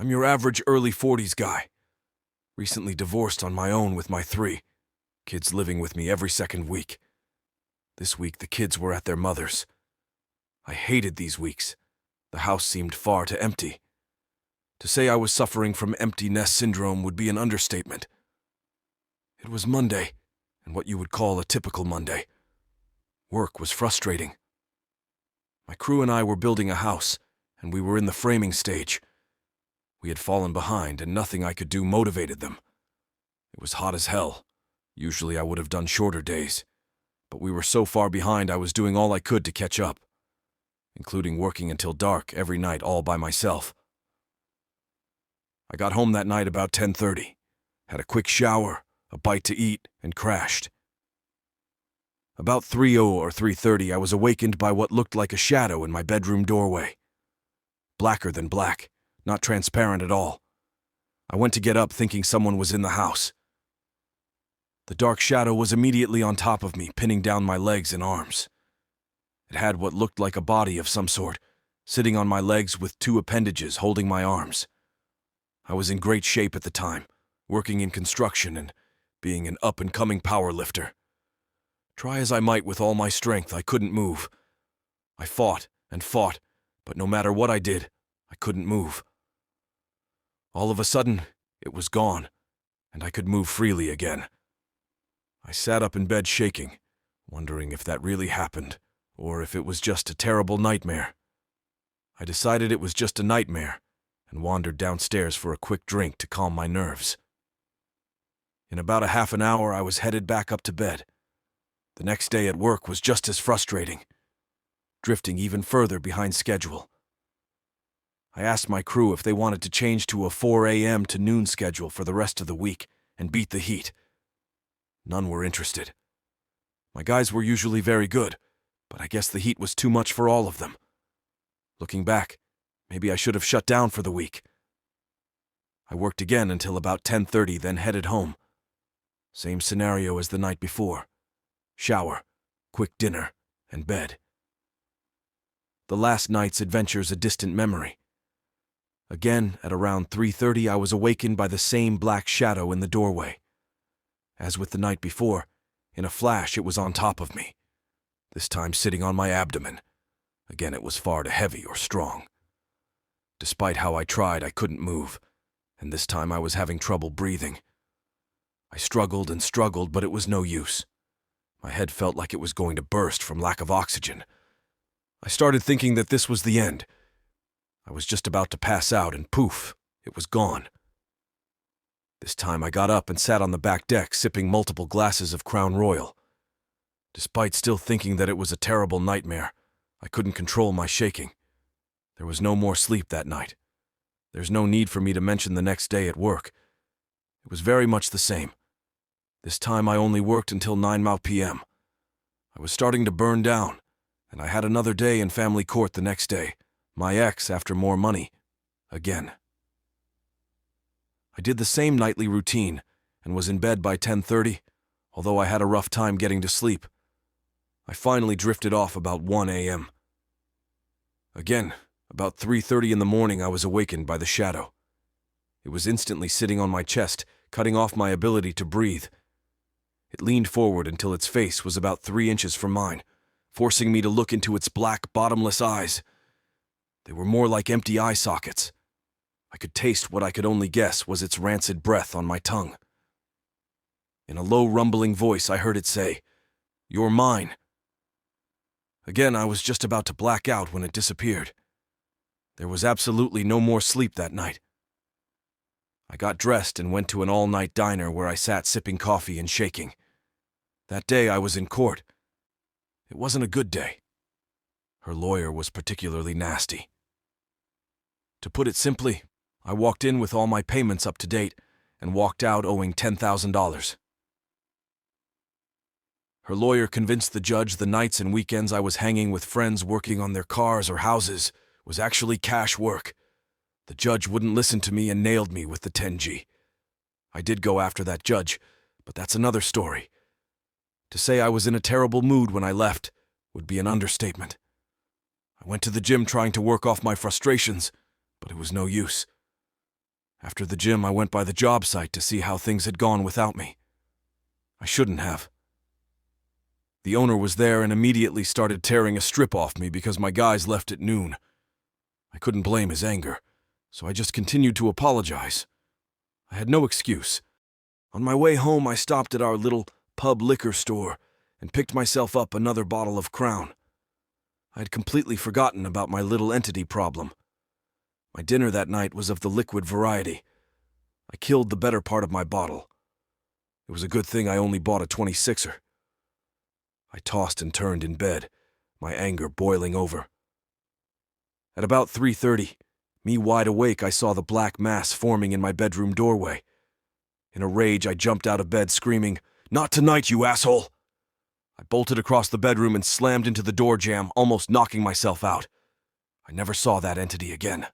I'm your average early 40s guy. Recently divorced on my own with my 3 kids living with me every second week. This week the kids were at their mother's. I hated these weeks. The house seemed far too empty. To say I was suffering from empty nest syndrome would be an understatement. It was Monday, and what you would call a typical Monday. Work was frustrating. My crew and I were building a house, and we were in the framing stage. We had fallen behind, and nothing I could do motivated them. It was hot as hell. Usually I would have done shorter days, but we were so far behind I was doing all I could to catch up, including working until dark every night all by myself. I got home that night about 10:30, had a quick shower, a bite to eat, and crashed. About 3:00 or 3:30 I was awakened by what looked like a shadow in my bedroom doorway. Blacker than black, not transparent at all. I went to get up thinking someone was in the house. The dark shadow was immediately on top of me, pinning down my legs and arms. It had what looked like a body of some sort, sitting on my legs with 2 appendages holding my arms. I was in great shape at the time, working in construction and being an up-and-coming power lifter. Try as I might with all my strength, I couldn't move. I fought and fought, but no matter what I did, I couldn't move. All of a sudden, it was gone, and I could move freely again. I sat up in bed shaking, wondering if that really happened, or if it was just a terrible nightmare. I decided it was just a nightmare, and wandered downstairs for a quick drink to calm my nerves. In about a half an hour, I was headed back up to bed. The next day at work was just as frustrating, drifting even further behind schedule. I asked my crew if they wanted to change to a 4 a.m. to noon schedule for the rest of the week and beat the heat. None were interested. My guys were usually very good, but I guess the heat was too much for all of them. Looking back, maybe I should have shut down for the week. I worked again until about 10:30, then headed home. Same scenario as the night before. Shower, quick dinner, and bed. The last night's adventure's a distant memory. Again, at around 3:30, I was awakened by the same black shadow in the doorway. As with the night before, in a flash it was on top of me, this time sitting on my abdomen. Again, it was far too heavy or strong. Despite how I tried, I couldn't move, and this time I was having trouble breathing. I struggled and struggled, but it was no use. My head felt like it was going to burst from lack of oxygen. I started thinking that this was the end. I was just about to pass out, and poof, it was gone. This time I got up and sat on the back deck, sipping multiple glasses of Crown Royal. Despite still thinking that it was a terrible nightmare, I couldn't control my shaking. There was no more sleep that night. There's no need for me to mention the next day at work. It was very much the same. This time I only worked until 9 p.m. I was starting to burn down, and I had another day in family court the next day. My ex after more money. Again. I did the same nightly routine and was in bed by 10:30, although I had a rough time getting to sleep. I finally drifted off about 1 a.m. Again, about 3:30 in the morning, I was awakened by the shadow. It was instantly sitting on my chest, cutting off my ability to breathe. It leaned forward until its face was about 3 inches from mine, forcing me to look into its black, bottomless eyes. They were more like empty eye sockets. I could taste what I could only guess was its rancid breath on my tongue. In a low, rumbling voice, I heard it say, "You're mine." Again, I was just about to black out when it disappeared. There was absolutely no more sleep that night. I got dressed and went to an all-night diner where I sat sipping coffee and shaking. That day I was in court. It wasn't a good day. Her lawyer was particularly nasty. To put it simply, I walked in with all my payments up to date and walked out owing $10,000. Her lawyer convinced the judge the nights and weekends I was hanging with friends working on their cars or houses was actually cash work. The judge wouldn't listen to me and nailed me with the 10G. I did go after that judge, but that's another story. To say I was in a terrible mood when I left would be an understatement. I went to the gym trying to work off my frustrations, but it was no use. After the gym, I went by the job site to see how things had gone without me. I shouldn't have. The owner was there and immediately started tearing a strip off me because my guys left at noon. I couldn't blame his anger, so I just continued to apologize. I had no excuse. On my way home, I stopped at our little pub liquor store and picked myself up another bottle of Crown. I had completely forgotten about my little entity problem. My dinner that night was of the liquid variety. I killed the better part of my bottle. It was a good thing I only bought a 26er. I tossed and turned in bed, my anger boiling over. At about 3:30, me wide awake, I saw the black mass forming in my bedroom doorway. In a rage, I jumped out of bed screaming, "Not tonight, you asshole!" I bolted across the bedroom and slammed into the door jamb, almost knocking myself out. I never saw that entity again.